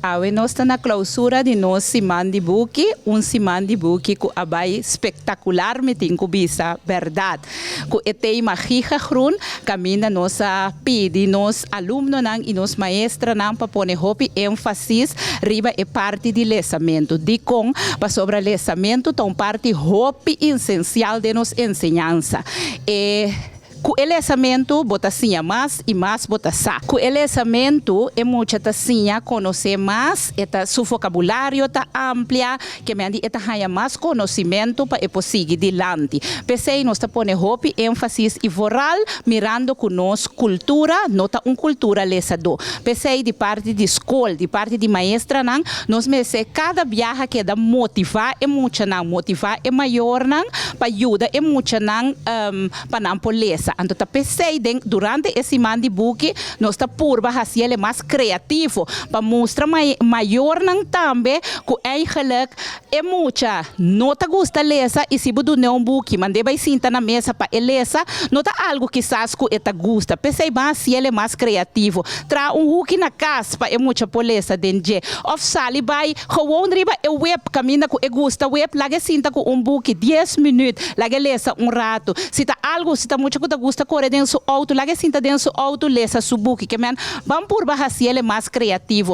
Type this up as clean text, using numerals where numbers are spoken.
Awe nós está na clausura de nós Simão de Buki, Simão de Buki que abai espetacular me tem bisa verdade. Que etei magia grun, camina nossa pedi nos aluno nang e nos maestra nang para pôr hopi ênfasis riba é parte de lesamento. De com para sobre lesamento tão parte hopi essencial de nos ensinança. Com o lesamento, bota assim mais e mais bota sa. Com o lesamento, é muito assim, conhecer mais, seu vocabulário está amplia, que me andi haya mais conhecimento para seguir adiante. Pensei, nós está pondo hopi ênfasis e voral, mirando com nós cultura, nota cultura lesador. Pensei de parte de escola, de parte de maestra, nós merece cada viagem que dá motivar, é muito não motivar, é maior não, para ajudar, é muito não, para não poleza. Então, pensei, durante esse ano de book, nós está por fazer ele mais criativo, para mostrar maior não também, que eigenlijk é muita, não te gusta ler, e se você não book, mandei vai sentar na mesa para ler, não tá algo que sabe que te gusta. Pensei, mas ele é mais criativo. Tra hook na casa, para é muita poleza dentro. Of sali vai, gewoon riba é web, caminha com é gusta web, lage sinta com book 10 minutos, lage lesa rato. Se tá algo, se tá muito que gusta correr dentro do auto, lage sinta dentro do auto, lesa su book, que man, vamos por baixo ele é mais criativo.